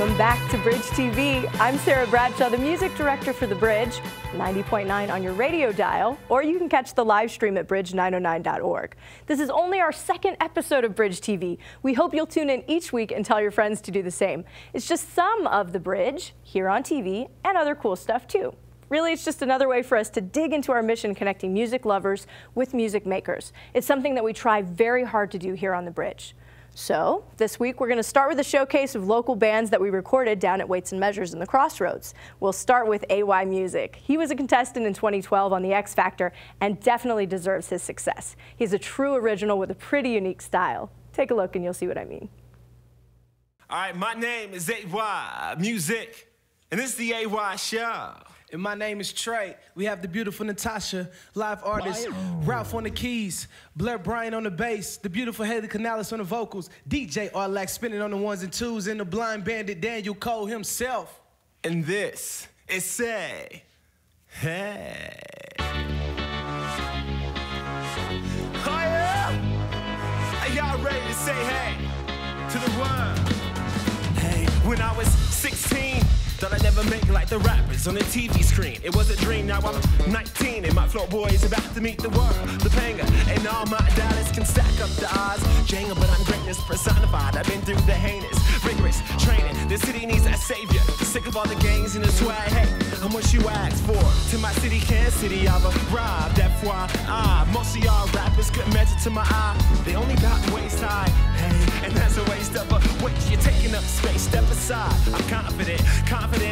Welcome back to Bridge TV. I'm Sarah Bradshaw, the music director for The Bridge, 90.9 on your radio dial, or you can catch the live stream at bridge909.org. This is only our second episode of Bridge TV. We hope you'll tune in each week and tell your friends to do the same. It's just some of The Bridge here on TV and other cool stuff too. Really, it's just another way for us to dig into our mission connecting music lovers with music makers. It's something that we try very hard to do here on The Bridge. So, this week we're going to start with a showcase of local bands that we recorded down at Weights and Measures in the Crossroads. We'll start with AY-MusiK. He was a contestant in 2012 on the X Factor and definitely deserves his success. He's a true original with a pretty unique style. Take a look and you'll see what I mean. All right, my name is AY-MusiK, and this is the AY Show. And my name is Trey. We have the beautiful Natasha, live artist, Ralph on the keys, Blair Bryan on the bass, the beautiful Haley Canales on the vocals, DJ Arlax spinning on the ones and twos, and the blind bandit Daniel Cole himself. And this is Say Hey. Oh yeah? Are y'all ready to say hey to the world? Hey, when I was 16, thought I'd never make it like the rappers on the TV screen. It was a dream, now I'm 19 and my floor boy is about to meet the world. The panga and all my dollars can stack up the odds. Jenga, but I'm greatness personified. I've been through the heinous, rigorous training. The city needs a savior. Sick of all the gangs and the swag. Hey, I'm what you asked for. To my city, Kansas City, I've arrived. FYI, most of y'all rappers couldn't measure to my eye. They only got waist high. Hey, and that's a waste of a weight. You're taking up space. Step aside. I'm confident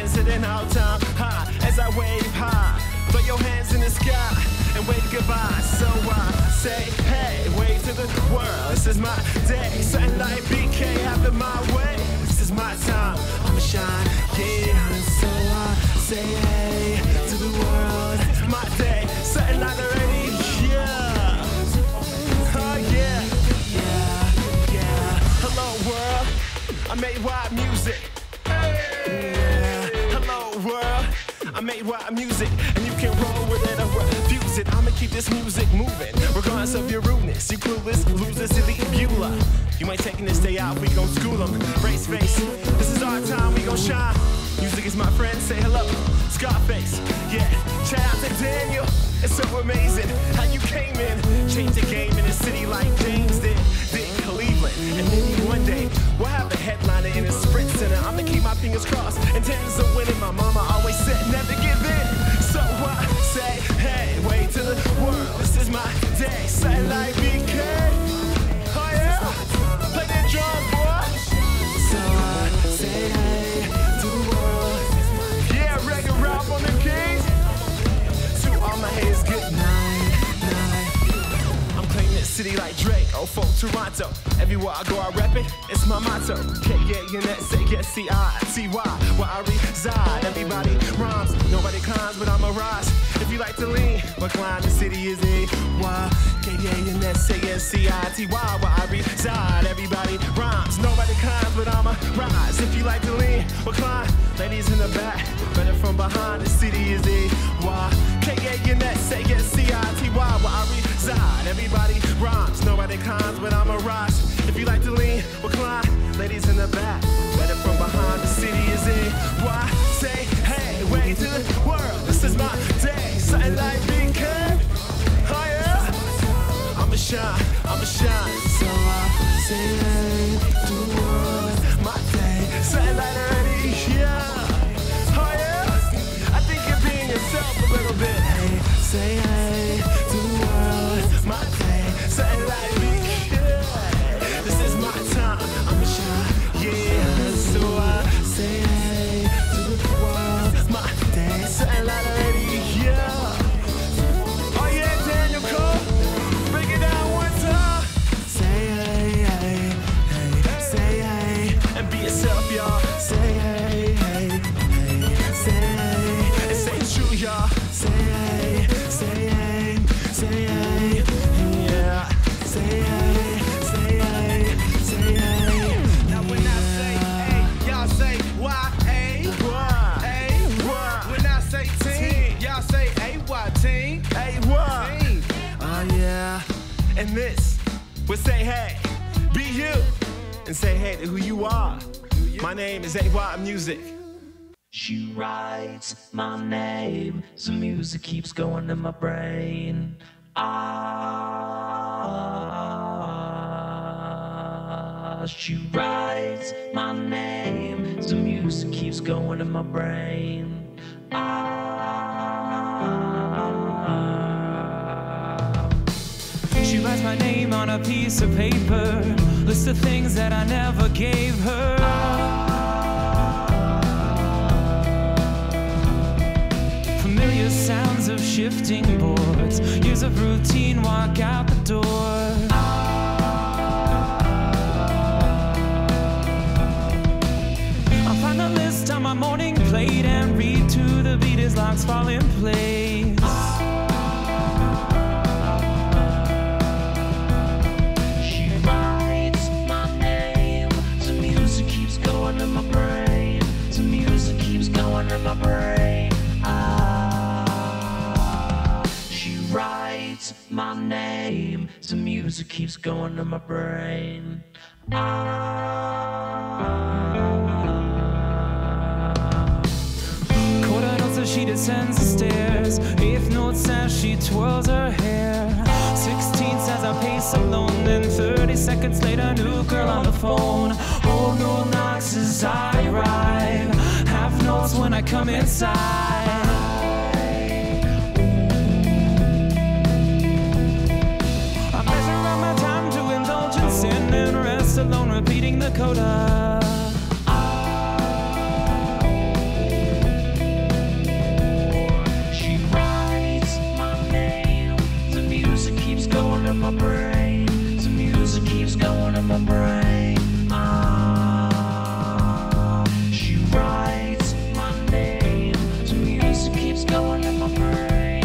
sitting all time high as I wave high. Throw your hands in the sky and wave goodbye. So I say, hey, wave to the world. This is my day. Something like BK having my way. This is my time. I'ma shine, yeah. So I say, hey, to the world. This is my day. Something like the radio. Oh yeah, yeah, yeah. Hello world. I made AY-MusiK. World, I made AY-MusiK, and you can roll with it or refuse it. I'ma keep this music moving, regardless of your rudeness. You clueless, losers, elite Beulah. You ain't taking this day out, we gon' school them. Race face, this is our time, we gon' shine. Music is my friend, say hello, Scarface. Yeah, shout out to Daniel, it's so amazing how you came in. Changed the game in a city like James did Cleveland. And maybe one day, we'll have a headliner in a sprint center. I'ma keep my fingers crossed, intentions of winning. My mama always said never give in. So I say, hey, wait to the world. This is my day, say like BK. Oh yeah, play that drum, boy. So I say, hey, to the world. Yeah, Record Ralph on the keys. To all my haters, good night. I'm claiming this city like Drake, oh, folk, Toronto. Everywhere I go, I rep it, it's my motto. K-yeah-U-N-E-T-Say-Yes-C-I-T-Y, where I reside. Everybody rhymes, nobody climbs, but I'ma rise. If you like to lean, recline, the city is A-Y. K-yeah-U-N-E-T-Say-Yes-C-I-T-Y, where I reside. Everybody rhymes, nobody climbs, but I'ma rise. If you like to lean, recline, ladies in the back, better from behind, the city is A-Y. K-yeah-U-N-E-T-Say-Yes-C-I-T-Y, where I reside. Everybody rhymes, nobody climbs, but I'ma rise. If you like to lean, recline, ladies in the back, better from behind, the city is in. Why say, hey, wait to the world, this is my day, something like BK. Oh yeah, I'ma shine, so I say, hey, to the world, my day, something like the radio. Oh yeah, I think you're being yourself a little bit. Hey, say, hey, to the world, my day, something like BK. This is my time, I'ma shine, yeah. So I say hey to the world, my day, something like the radio. Oh yeah, Daniel Cole, break it down one time. Say hey, hey, hey, say hey, and be yourself, y'all. Say hey, hey, hey, say hey, and say it's true, y'all. Say hey, say hey, say hey, yeah, say hey. Now when I say A, y'all say Y-A, Y-A, when I say team, y'all say A-Y team, A-Y team. Oh yeah, and this, we'll say hey, be you, and say hey to who you are. My name is AY-MusiK. She writes my name, so music keeps going in my brain. She writes my name, so music keeps going in my brain. She writes my name on a piece of paper, list of things that I never gave her. Familiar sounds of shifting boards, years of routine walk out the door. I'll find the list on my morning plate and read to the beat as locks fall in place. She writes my name, so music keeps going in my brain. So music keeps going in my brain. She writes my name, so music keeps going in my brain. Quarter notes as she descends the stairs, eighth note says she twirls her hair, 16 says I pace alone, then 30 seconds later, new girl on the phone. Old note knocks as I arrive, half notes when I come inside. I measure out my time to indulgence in and rest alone, repeating the coda. She writes my name, the music keeps going in my brain. The music keeps going in my brain. She writes my name, the music keeps going in my brain.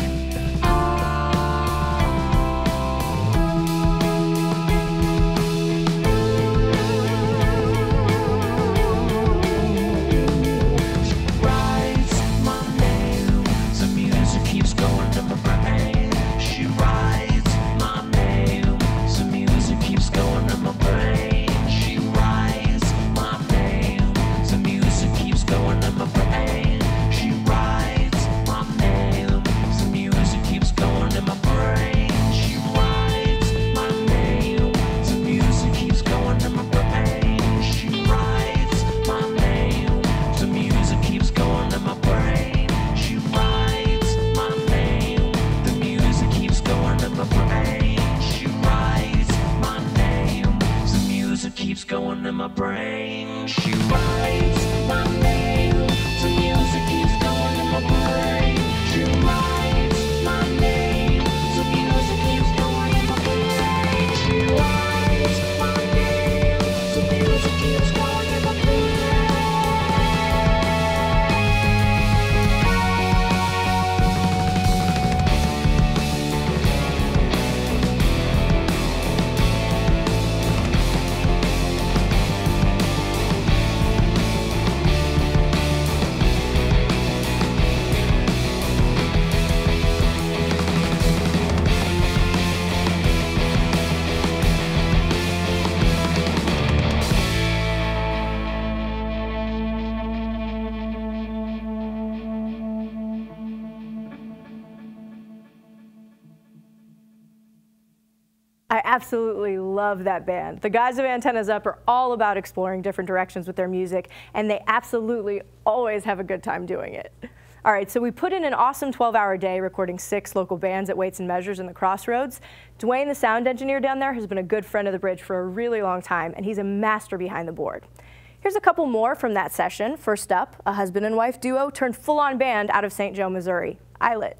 Going in my brain. She writes my name, the music keeps going in my brain. She writes my name, the music keeps going in my brain. She writes my name, the music keeps going in my brain. I absolutely love that band. The guys of Antennas Up are all about exploring different directions with their music, and they absolutely always have a good time doing it. All right, so we put in an awesome 12-hour day recording 6 local bands at Weights and Measures in the Crossroads. Dwayne, the sound engineer down there, has been a good friend of the Bridge for a really long time, and he's a master behind the board. Here's a couple more from that session. First up, a husband and wife duo turned full-on band out of St. Joe, Missouri, Eyelit.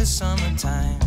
Summertime.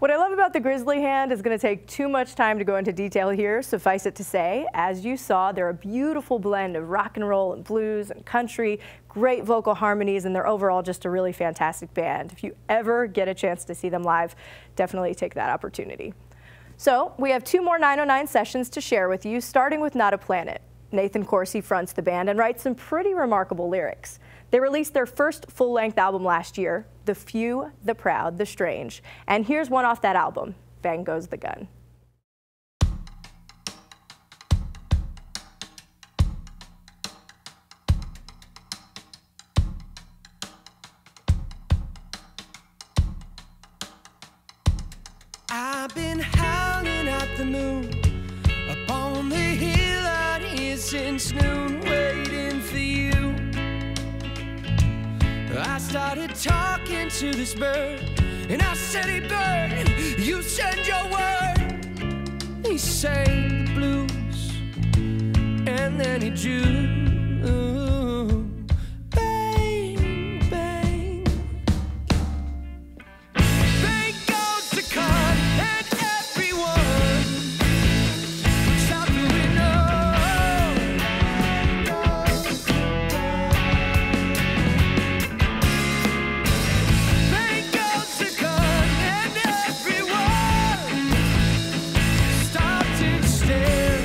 What I love about the Grizzly Hand is going to take too much time to go into detail here. Suffice it to say, as you saw, they're a beautiful blend of rock and roll and blues and country, great vocal harmonies, and they're overall just a really fantastic band. If you ever get a chance to see them live, definitely take that opportunity. So we have 2 more 909 sessions to share with you, starting with Not a Planet. Nathan Corsi fronts the band and writes some pretty remarkable lyrics. They released their first full-length album last year, The Few, The Proud, The Strange. And here's one off that album, Bang Goes the Gun. I've been howling at the moon up on the hill out here since noon, waiting for you. I started talking to this bird, and I said, hey bird, you send your word. He sang the blues, and then he drew. Bang, bang. Bang goes the gun, and everyone looks out the window. Bang goes the gun, and everyone stops and stares.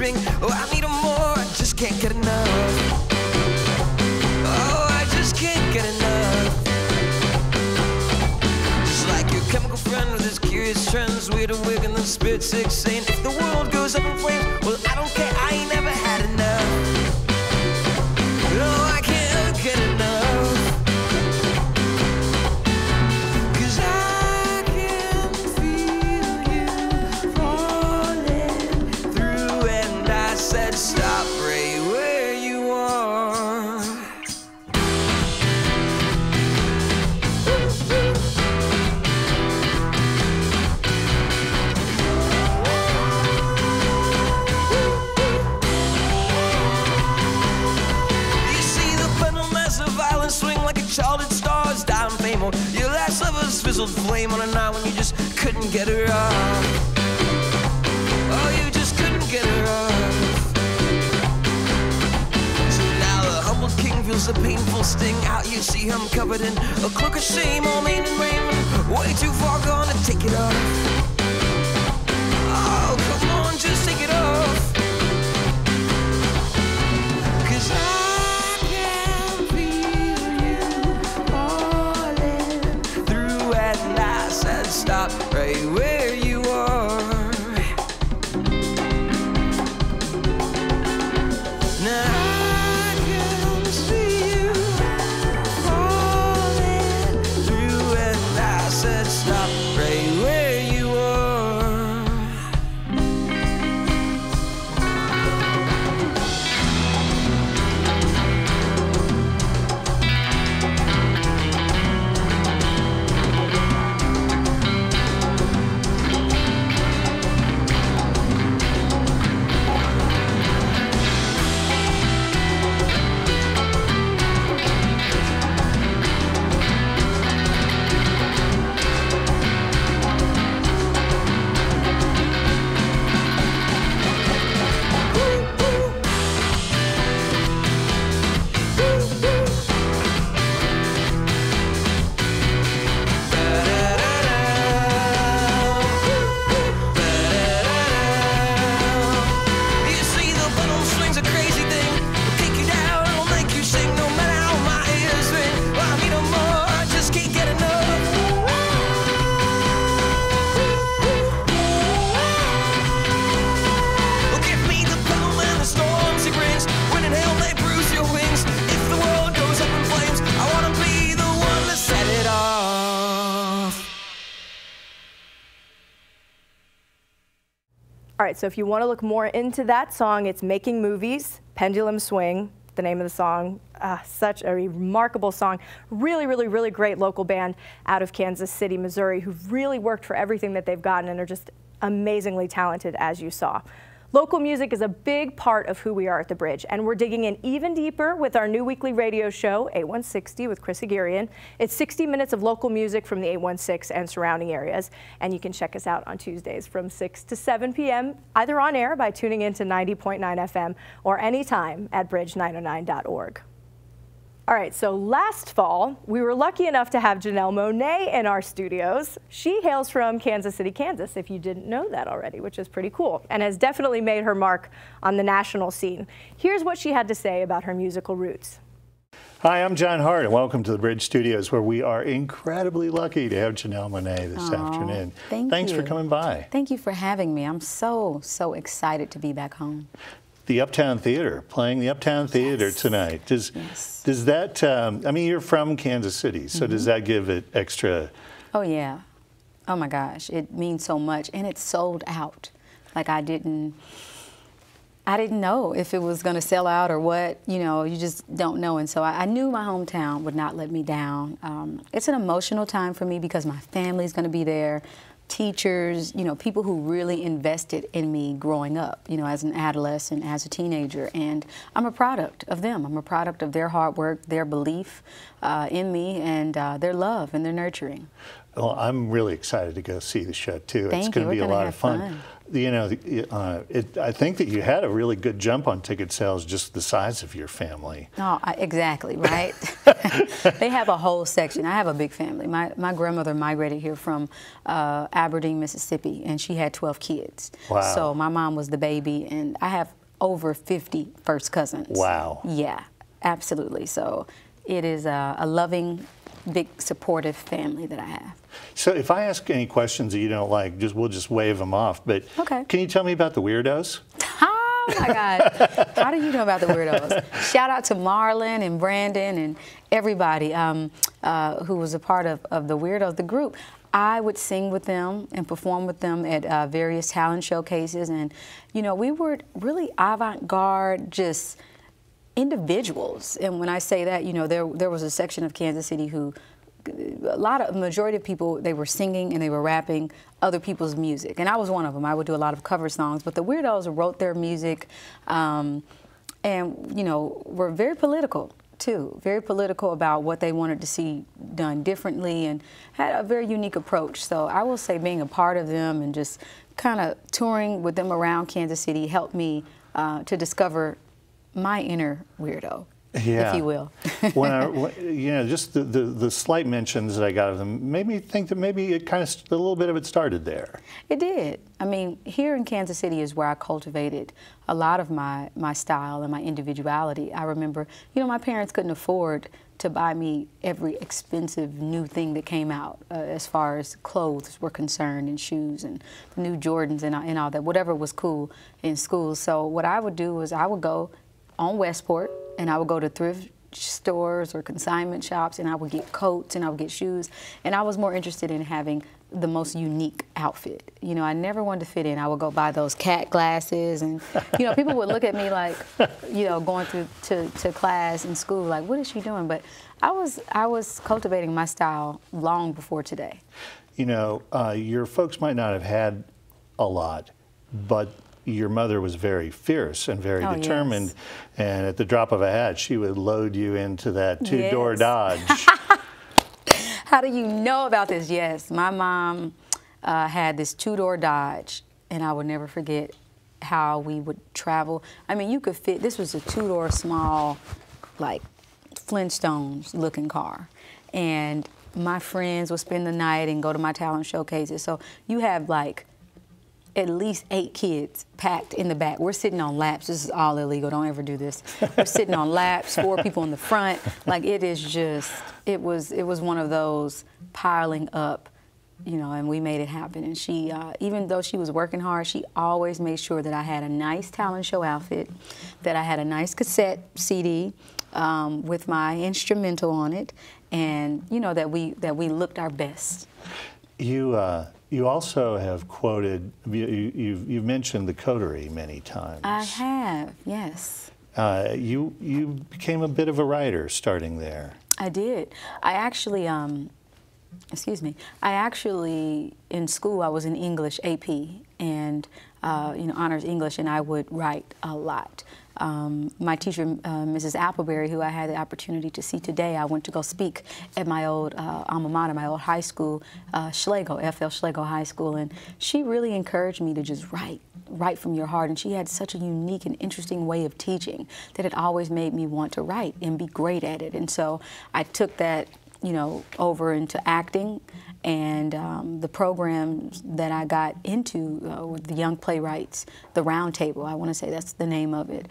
string. Oh, I need 'em more, I just can't get enough. Oh, I just can't get enough. Just like your chemical friend with his curious trends, weird and wig and the spirit sick, saying if the world goes up in flames, well, I don't care, I ain't never had enough. No, I can't get enough. 'Cause I can feel you falling through, and I said stop right where you are. You see the pendulum as a violent swing like a childhood star's dying fame. Or your last lover's fizzled flame on a night when you just couldn't get her off. Oh, you just couldn't get her off. So now the humble king feels the painful sting. Out you see him covered in a cloak of shame, all made in raiment, way too far gone to take it off. Oh, come on, just take it off. 'Cause I can feel you falling through, and I said stop right where you are. Now I can see you falling through, and I said stop right where you are. You see the pendulum swing's a crazy thing. It'll take you down, it'll make you sing, no matter how my ears ring. Well, I need 'em more, I just can't get enough. Well, give me the pendulum and the storms it brings. When in hell they bruise your wings. If the world goes up in flames, I wanna be the one to set it off. All right, so if you want to look more into that song, it's Making Movies, Pendulum Swing, the name of the song. Such a remarkable song. Really, really, really great local band out of Kansas City, Missouri, who've really worked for everything that they've gotten and are just amazingly talented, as you saw. Local music is a big part of who we are at the Bridge, and we're digging in even deeper with our new weekly radio show, 8160 with Chris Agirian. It's 60 minutes of local music from the 816 and surrounding areas, and you can check us out on Tuesdays from 6 to 7 p.m., either on air by tuning in to 90.9 FM or anytime at bridge909.org. All right, so last fall, we were lucky enough to have Janelle Monáe in our studios. She hails from Kansas City, Kansas, if you didn't know that already, which is pretty cool, and has definitely made her mark on the national scene. Here's what she had to say about her musical roots. Hi, I'm John Hart, and welcome to the Bridge Studios, where we are incredibly lucky to have Janelle Monáe this afternoon. Thanks for coming by. Thank you for having me. I'm so excited to be back home. The Uptown Theater, playing the Uptown Theater tonight. Does that, I mean, you're from Kansas City, so does that give it extra? Oh, yeah. Oh, my gosh. It means so much. And it's sold out. Like, I didn't know if it was going to sell out or what. You know, you just don't know. And so I knew my hometown would not let me down. It's an emotional time for me because my family's going to be there. Teachers, you know, people who really invested in me growing up, you know, as an adolescent, as a teenager, and I'm a product of them. I'm a product of their hard work, their belief in me, and their love and their nurturing. Well, I'm really excited to go see the show, too. It's going to be a lot of fun. You know, I think that you had a really good jump on ticket sales, just the size of your family. No, exactly, right? They have a whole section. I have a big family. My grandmother migrated here from Aberdeen, Mississippi, and she had 12 kids. Wow. So my mom was the baby, and I have over 50 first cousins. Wow. Yeah, absolutely. So it is a loving, big, supportive family that I have. So if I ask any questions that you don't like, we'll just wave them off. But okay. Can you tell me about the weirdos? Oh my God! How do you know about the weirdos? Shout out to Marlon and Brandon and everybody who was a part of the weirdos, the group. I would sing with them and perform with them at various talent showcases, and you know, we were really avant-garde, just individuals. And when I say that, you know, there was a section of Kansas City who, majority of people, they were singing and they were rapping other people's music, and I was one of them. I would do a lot of cover songs, but the weirdos wrote their music, and you know, were very political too, very political about what they wanted to see done differently, and had a very unique approach. So I will say, being a part of them and just kind of touring with them around Kansas City helped me to discover my inner weirdo. Yeah. If you will. You know, just the slight mentions that I got of them made me think that maybe a little bit of it started there. It did. I mean, here in Kansas City is where I cultivated a lot of my style and my individuality. I remember, you know, my parents couldn't afford to buy me every expensive new thing that came out as far as clothes were concerned, and shoes and the new Jordans and all that, whatever was cool in school. So what I would do was I would go on Westport, and I would go to thrift stores or consignment shops, and I would get coats and I would get shoes, and I was more interested in having the most unique outfit. You know, I never wanted to fit in. I would go buy those cat glasses, and you know, people would look at me like, you know, going through to class in school like, what is she doing? But I was cultivating my style long before today. You know, your folks might not have had a lot, but your mother was very fierce and very determined, yes. And at the drop of a hat, she would load you into that two-door yes. Dodge. How do you know about this? Yes, my mom had this two-door Dodge, and I would never forget how we would travel. I mean, you could fit, this was a two-door small, like Flintstones-looking car, and my friends would spend the night and go to my talent showcases. So you have like at least 8 kids packed in the back. We're sitting on laps. This is all illegal. Don't ever do this. We're sitting on laps, 4 people in the front. Like, it is just, it was one of those piling up, you know, and we made it happen. And she, even though she was working hard, she always made sure that I had a nice talent show outfit, that I had a nice cassette CD with my instrumental on it, and, you know, that we looked our best. You also have quoted, you've mentioned the coterie many times. I have, yes. You became a bit of a writer starting there. I did. I actually, excuse me, in school, I was in English AP, and, you know, honors English, and I would write a lot. My teacher, Mrs. Appleberry, who I had the opportunity to see today, I went to go speak at my old alma mater, my old high school, Schlegel, F.L. Schlegel High School, and she really encouraged me to just write from your heart, and she had such a unique and interesting way of teaching that it always made me want to write and be great at it. And so I took that, you know, over into acting, and the programs that I got into with the Young Playwrights, the Round Table, I want to say that's the name of it,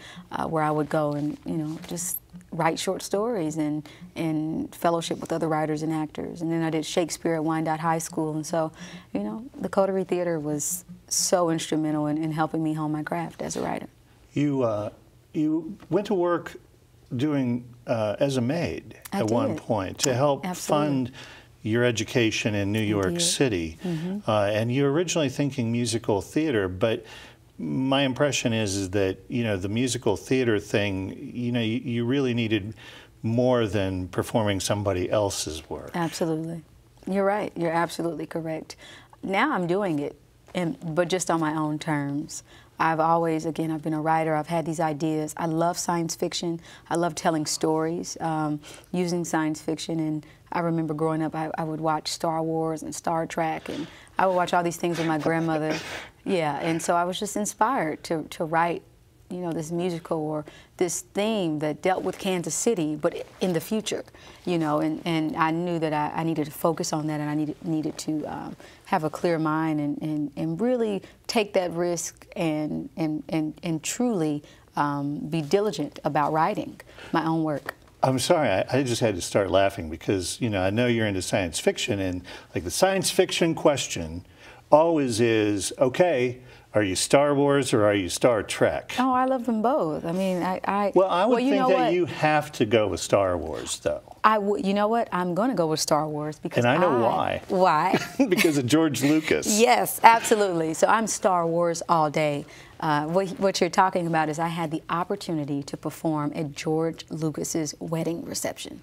where I would go and, you know, just write short stories and fellowship with other writers and actors. And then I did Shakespeare at Wyandotte High School, and so, you know, the Coterie Theater was so instrumental in helping me hone my craft as a writer. You went to work doing as a maid at one point to help fund your education in New York City. Mm-hmm. And you were originally thinking musical theater, but my impression is that, you know, the musical theater thing, you know, you really needed more than performing somebody else's work. Absolutely. You're right. You're absolutely correct. Now I'm doing it but just on my own terms. I've always, again, I've been a writer. I've had these ideas. I love science fiction. I love telling stories using science fiction. And I remember growing up, I would watch Star Wars and Star Trek, and I would watch all these things with my grandmother. Yeah, and so I was just inspired to write, you know, this musical or this theme that dealt with Kansas City, but in the future, you know, and I knew that I needed to focus on that, and I needed to have a clear mind and really take that risk and truly be diligent about writing my own work. I'm sorry, I just had to start laughing because, you know, I know you're into science fiction, and like the science fiction question always is, okay, are you Star Wars or are you Star Trek? Oh, I love them both. I mean, Well, I would think that you have to go with Star Wars, though. You know what? I'm going to go with Star Wars because and I know why. Why? Because of George Lucas. Yes, absolutely. So I'm Star Wars all day. What you're talking about is I had the opportunity to perform at George Lucas's wedding reception.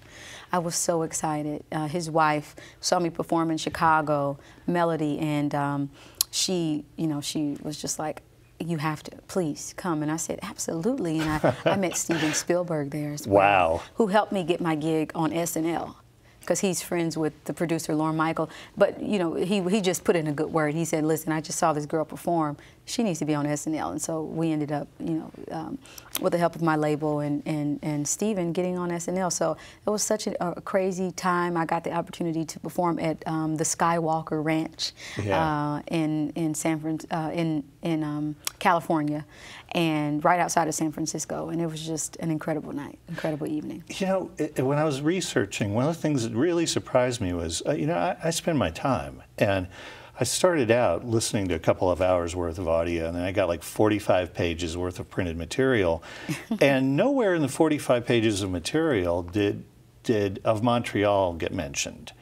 I was so excited. His wife saw me perform in Chicago, Melody, and she was just like, you have to, please come. And I said, absolutely. And I met Steven Spielberg there as well. Wow. Who helped me get my gig on SNL. Because he's friends with the producer, Lorne Michael. But, you know, he just put in a good word. He said, listen, I just saw this girl perform. She needs to be on SNL. And so we ended up, you know, with the help of my label and Steven getting on SNL. So it was such a crazy time. I got the opportunity to perform at the Skywalker Ranch in California, and right outside of San Francisco. And it was just an incredible night, incredible evening. You know, when I was researching, one of the things that really surprised me was, you know, I spend my time, and I started out listening to a couple of hours worth of audio, and then I got like 45 pages worth of printed material, and nowhere in the 45 pages of material did of Montreal get mentioned.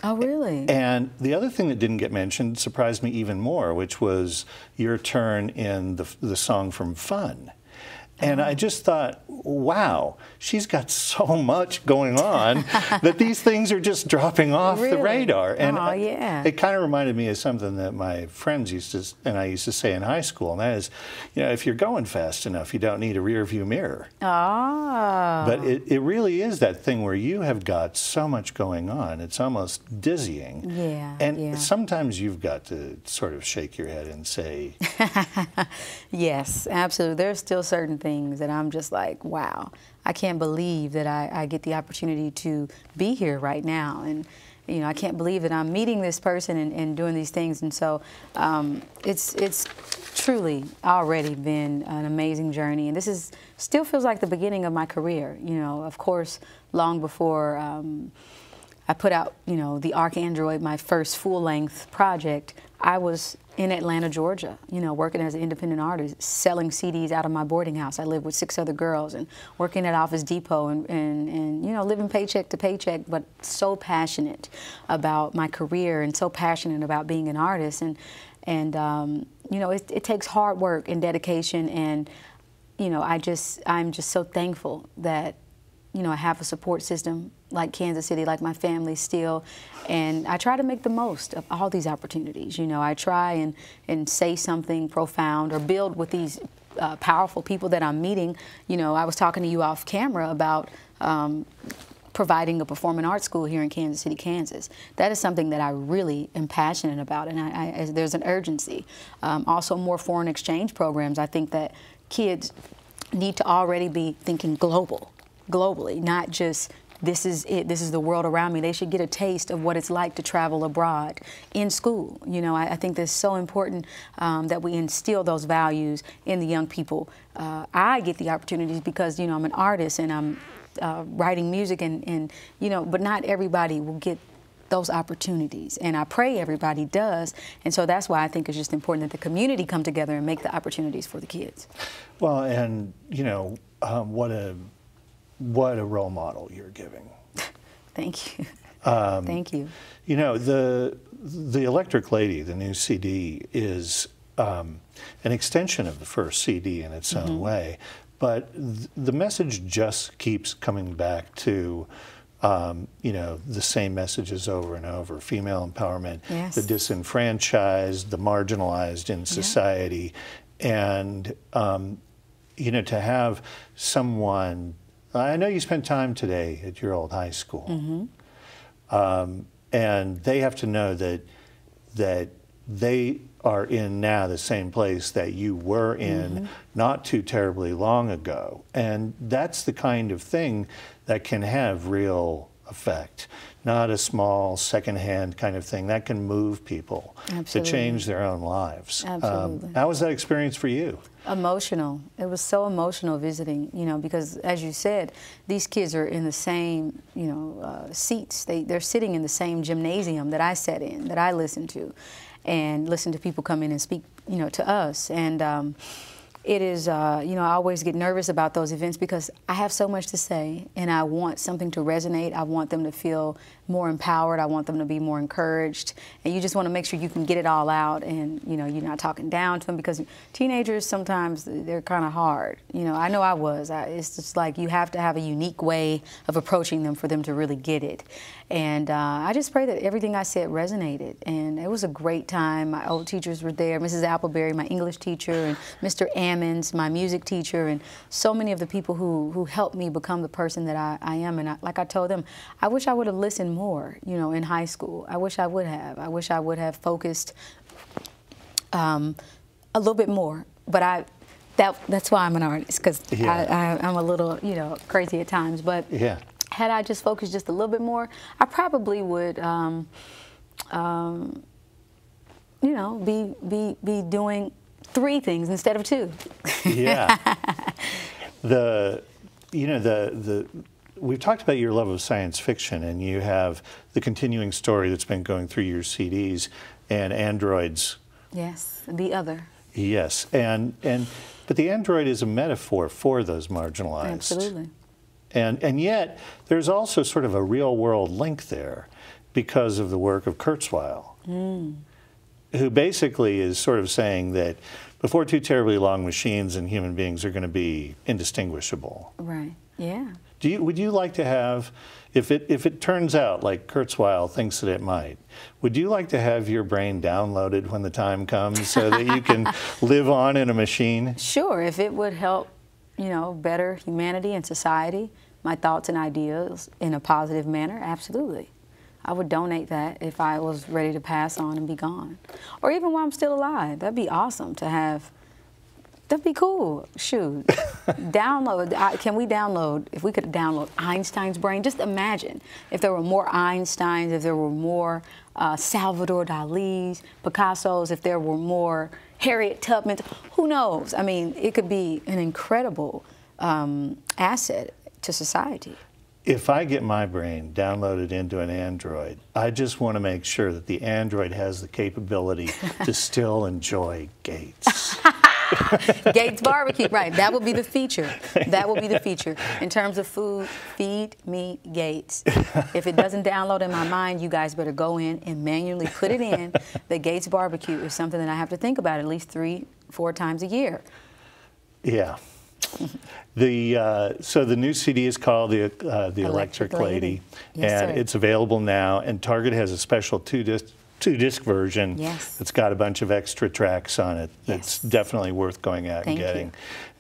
Oh, really? And the other thing that didn't get mentioned surprised me even more, which was your turn in the song from Fun. And I just thought, wow, she's got so much going on that these things are just dropping off the radar. And it kind of reminded me of something that my friends used to say in high school, and that is, you know, if you're going fast enough, you don't need a rear view mirror. Oh. But it really is that thing where you have got so much going on, it's almost dizzying. Yeah. And sometimes you've got to sort of shake your head and say, yes, absolutely. There's still certain things that I'm just like, wow, I can't believe that I get the opportunity to be here right now. And, you know, I can't believe that I'm meeting this person and doing these things. And so it's truly already been an amazing journey. And this still feels like the beginning of my career. You know, of course, long before I put out, you know, the ArchAndroid, my first full-length project, I was in Atlanta, Georgia, you know, working as an independent artist, selling CDs out of my boarding house. I lived with 6 other girls and working at Office Depot and you know, living paycheck to paycheck, but so passionate about my career and so passionate about being an artist. And you know, it takes hard work and dedication, and, you know, I'm just so thankful that, you know, I have a support system like Kansas City, like my family still, and I try to make the most of all these opportunities. You know, I try and say something profound or build with these powerful people that I'm meeting. You know, I was talking to you off camera about providing a performing arts school here in Kansas City, Kansas. That is something that I really am passionate about, and there's an urgency. Also, more foreign exchange programs. I think that kids need to already be thinking globally, not just this is it, this is the world around me. They should get a taste of what it's like to travel abroad in school. You know, I think that's so important that we instill those values in the young people. I get the opportunities because, you know, I'm an artist and I'm writing music and you know, but not everybody will get those opportunities, and I pray everybody does, and so that's why I think it's just important that the community come together and make the opportunities for the kids. Well, and you know, what a role model you're giving. Thank you. Thank you. You know, the Electric Lady, the new CD, is an extension of the first CD in its own way, but the message just keeps coming back to you know, the same messages over and over: female empowerment, Yes. the disenfranchised, the marginalized in society, and you know, to have someone. I know you spent time today at your old high school, and they have to know that they are in now the same place that you were in not too terribly long ago. And that's the kind of thing that can have real effect, not a small secondhand kind of thing. That can move people to change their own lives. Absolutely. How was that experience for you? Emotional. It was so emotional visiting, you know, because as you said, these kids are in the same, you know, seats. They're sitting in the same gymnasium that I sat in, that I listened to, and listen to people come in and speak, you know, to us. And it is, you know, I always get nervous about those events because I have so much to say and I want something to resonate. I want them to feel more empowered. I want them to be more encouraged. And you just want to make sure you can get it all out and, you know, you're not talking down to them, because teenagers sometimes they're kind of hard. You know I was. It's just like you have to have a unique way of approaching them for them to really get it. And I just pray that everything I said resonated. And it was a great time. My old teachers were there, Mrs. Appleberry, my English teacher, and Mr. Ammons, my music teacher, and so many of the people who helped me become the person that I am. And like I told them, I wish I would have listened more, you know, in high school. I wish I would have. I wish I would have focused a little bit more. But that's why I'm an artist, because I'm a little, you know, crazy at times. But had I just focused just a little bit more, I probably would, you know, be doing 3 things instead of 2. Yeah. You know, we've talked about your love of science fiction, and you have the continuing story that's been going through your CDs and androids. Yes, the other. Yes, but the android is a metaphor for those marginalized. Absolutely. And yet, there's also sort of a real-world link there because of the work of Kurzweil, who basically is sort of saying that before too terribly long, machines and human beings are going to be indistinguishable. Right, yeah. Would you like to have, if it turns out like Kurzweil thinks that it might, would you like to have your brain downloaded when the time comes so that you can live on in a machine? Sure, if it would help, you know, better humanity and society, my thoughts and ideas in a positive manner, absolutely. I would donate that if I was ready to pass on and be gone. Or even while I'm still alive. That'd be awesome to have. That'd be cool. Shoot. Download. Can we download, if we could download Einstein's brain? Just imagine if there were more Einsteins, if there were more Salvador Dali's, Picasso's, if there were more Harriet Tubman's. Who knows? I mean, it could be an incredible asset to society. If I get my brain downloaded into an android, I just want to make sure that the android has the capability to still enjoy Gates. Gates barbecue, right? That would be the feature. That would be the feature. In terms of food, feed me Gates. If it doesn't download in my mind, you guys better go in and manually put it in. The Gates barbecue is something that I have to think about at least 3-4 times a year. Yeah. So the new CD is called the Electric Lady, Yes, and sir. it's available now. And Target has a special two-disc version. Yes. It's got a bunch of extra tracks on it. It's definitely worth going out and getting. You.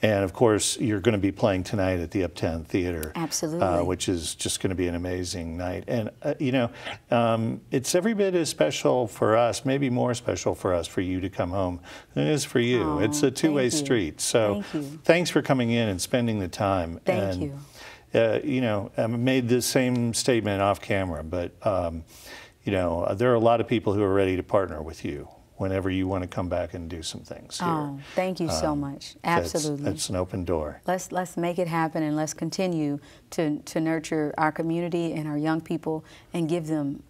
And of course, you're going to be playing tonight at the Uptown Theater. Absolutely. Which is just going to be an amazing night. And you know, it's every bit as special for us, maybe more special for us, for you to come home than it is for you. Oh, it's a two-way street. So thanks for coming in and spending the time. Thank you. You know, I made the same statement off camera, but you know, there are a lot of people who are ready to partner with you whenever you want to come back and do some things here. Oh, thank you so much. Absolutely. It's an open door. Let's make it happen, and let's continue to nurture our community and our young people and give them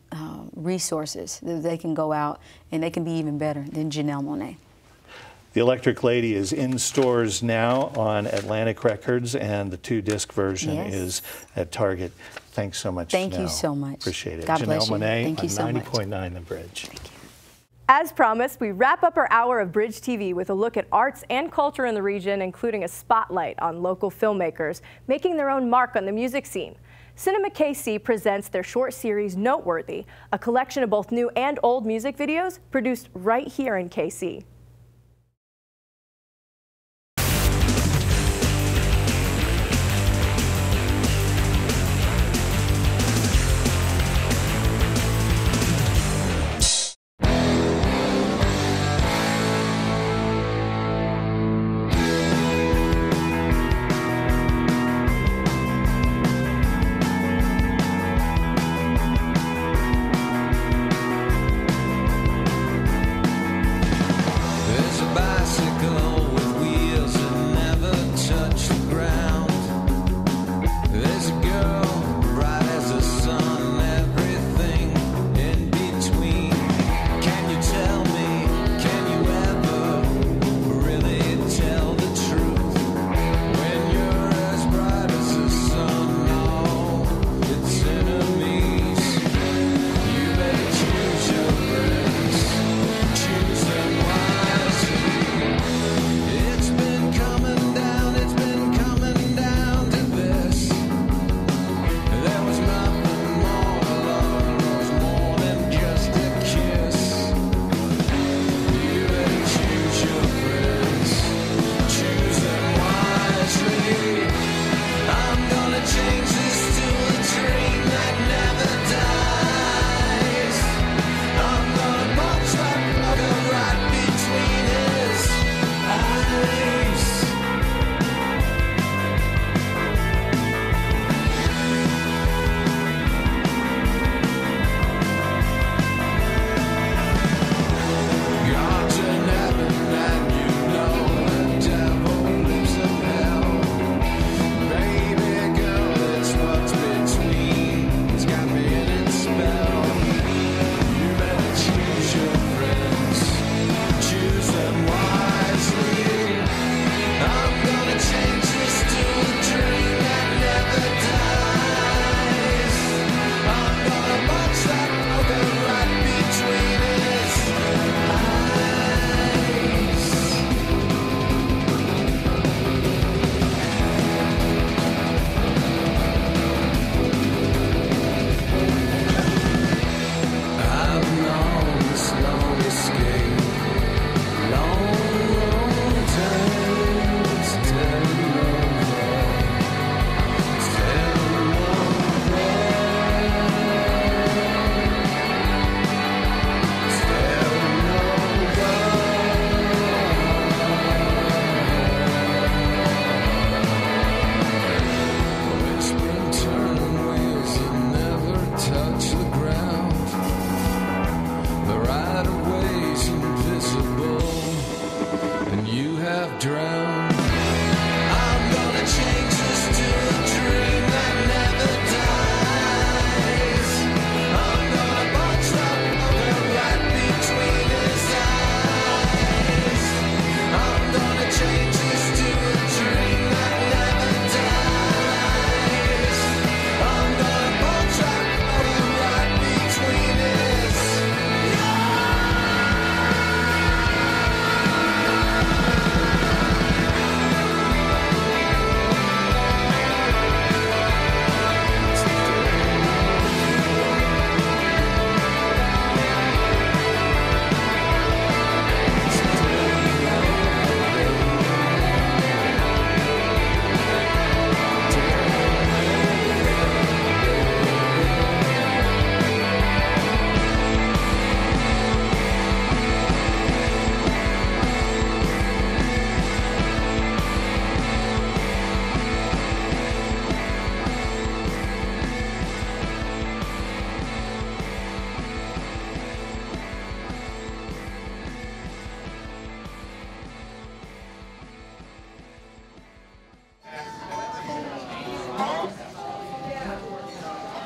resources that they can go out and they can be even better than Janelle Monáe. The Electric Lady is in stores now on Atlantic Records, and the 2-disc version is at Target. Thanks so much, Thank Janelle. you so much. Appreciate it. God Janelle bless you. Monáe Thank you so on much. 90.9 The Bridge. Thank you. As promised, we wrap up our hour of Bridge TV with a look at arts and culture in the region, including a spotlight on local filmmakers making their own mark on the music scene. Cinema KC presents their short series Noteworthy, a collection of both new and old music videos produced right here in KC.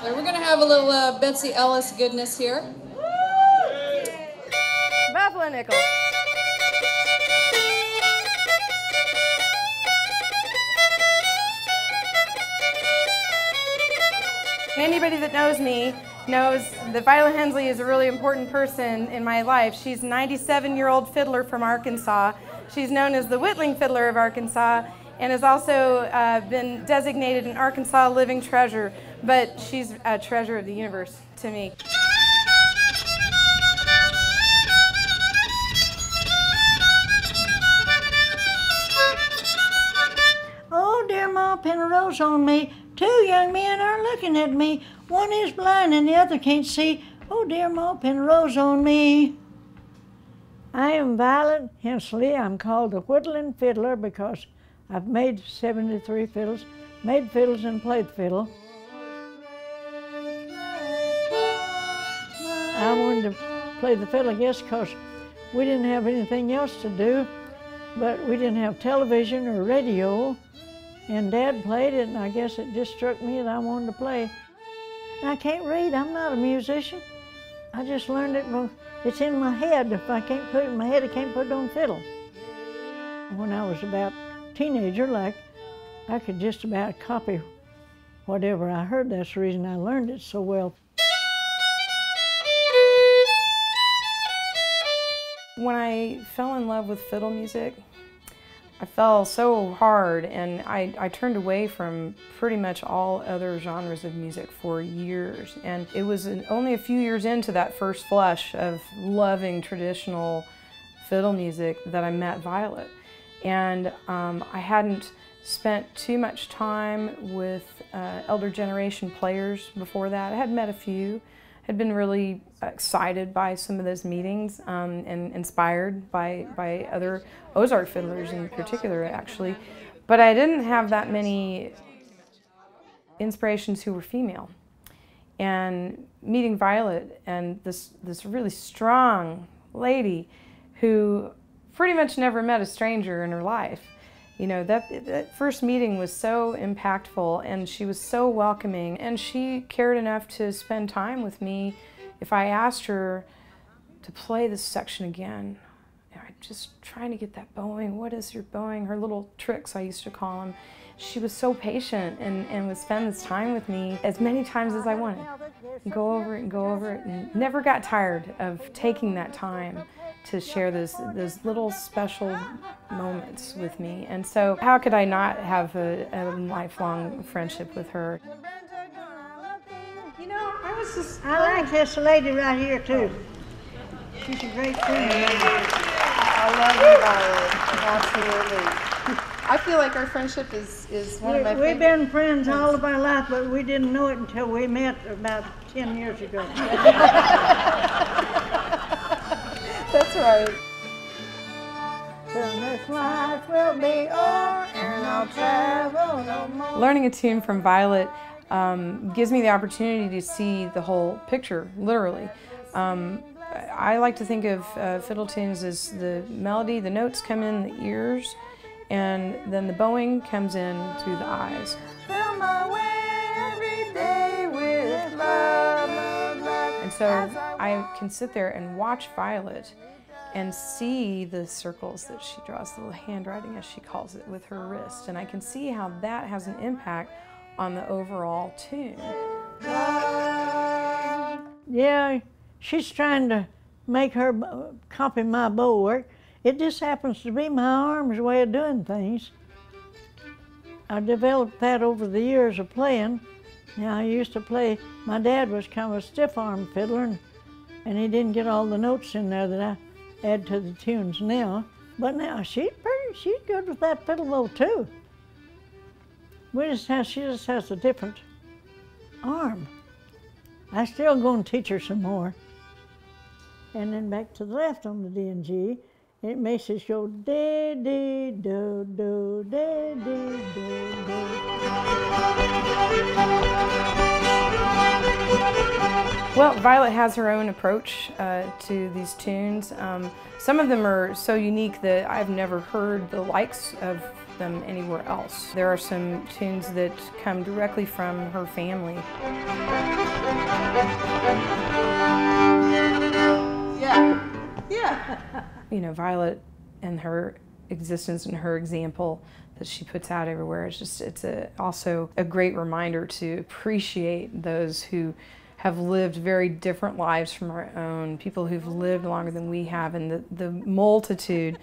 We're going to have a little Betsy Ellis goodness here. Buffalo nickel. Anybody that knows me knows that Violet Hensley is a really important person in my life. She's a 97-year-old fiddler from Arkansas. She's known as the Whittling Fiddler of Arkansas, and has also been designated an Arkansas Living Treasure, but she's a treasure of the universe to me. Oh, dear Ma, pin a rose on me. Two young men are looking at me. One is blind and the other can't see. Oh, dear Ma, pin a rose on me. I am Violet Hensley. I'm called the Whittling Fiddler because I've made 73 fiddles, made fiddles and played fiddle. I wanted to play the fiddle, I guess, because we didn't have anything else to do, but we didn't have television or radio, and Dad played it, and I guess it just struck me that I wanted to play. And I can't read. I'm not a musician. I just learned it. It's in my head. If I can't put it in my head, I can't put it on fiddle. When I was about a teenager, I could just about copy whatever I heard. That's the reason I learned it so well. When I fell in love with fiddle music, I fell so hard, and I turned away from pretty much all other genres of music for years. And it was only a few years into that first flush of loving traditional fiddle music that I met Violet. And I hadn't spent too much time with elder generation players before that. I had met a few, had been really excited by some of those meetings and inspired by other Ozark fiddlers in particular, actually. But I didn't have that many inspirations who were female. And meeting Violet and this really strong lady who pretty much never met a stranger in her life. You know, that first meeting was so impactful, and she was so welcoming, and she cared enough to spend time with me. If I asked her to play this section again, I'm just trying to get that bowing. What is your bowing? Her little tricks, I used to call them. She was so patient and would spend this time with me as many times as I wanted. Go over it and go over it, and never got tired of taking that time to share those little special moments with me. And so how could I not have a lifelong friendship with her? You know, I like this lady right here too. She's a great friend. I love you, Violet. Absolutely. I feel like our friendship is one of my favorite. We've been friends all of our life, but we didn't know it until we met about 10 years ago. That's right. This life will be o'er and I'll travel no more. Learning a tune from Violet gives me the opportunity to see the whole picture, literally. I like to think of fiddle tunes as the melody, the notes come in the ears, and then the bowing comes in through the eyes. Fill my way every day with love, love, love. And so I can sit there and watch Violet and see the circles that she draws, the little handwriting as she calls it, with her wrist. And I can see how that has an impact on the overall tune. Yeah, she's trying to make her copy my bow work. It just happens to be my arm's way of doing things. I developed that over the years of playing. Now, I used to play, my dad was kind of a stiff-arm fiddler, and he didn't get all the notes in there that I add to the tunes now. But now, she's good with that fiddle bow, too. She just has a different arm. I still going to teach her some more. And then back to the left on the D and G, it makes it go dee dee do do dee dee do do. Well, Violet has her own approach to these tunes. Some of them are so unique that I've never heard the likes of them anywhere else. There are some tunes that come directly from her family. Yeah. You know, Violet and her existence and her example that she puts out everywhere, it's also a great reminder to appreciate those who have lived very different lives from our own, people who've lived longer than we have, and the multitude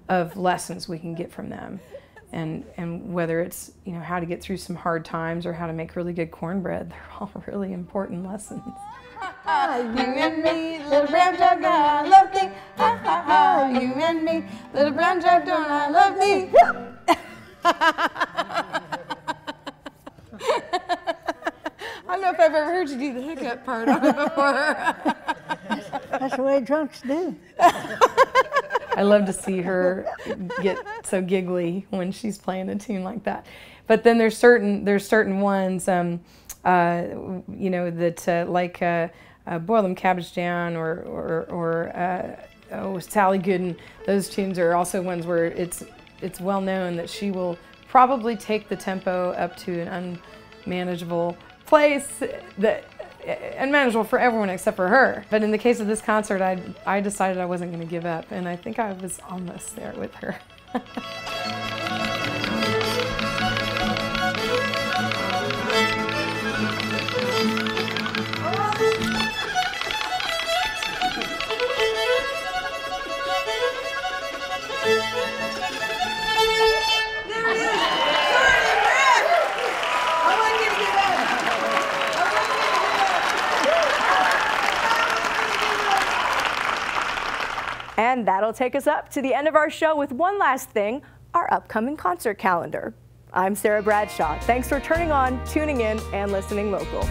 of lessons we can get from them. and whether it's, you know, how to get through some hard times or how to make really good cornbread, they're all really important lessons. You and me, little brown jug, don't I love thee. Ha ha ha. You and me, little brown jug, don't I love thee. I don't know if I've ever heard you do the hiccup part on it before. That's the way drunks do. I love to see her get so giggly when she's playing a tune like that. But then there's certain ones, you know, that like Boil Them Cabbage Down or Sally Gooden. Those tunes are also ones where it's well known that she will probably take the tempo up to an unmanageable place, that unmanageable for everyone except for her. But in the case of this concert, I decided I wasn't going to give up, and I think I was almost there with her. And that'll take us up to the end of our show with one last thing, our upcoming concert calendar. I'm Sarah Bradshaw. Thanks for turning on, tuning in, and listening local.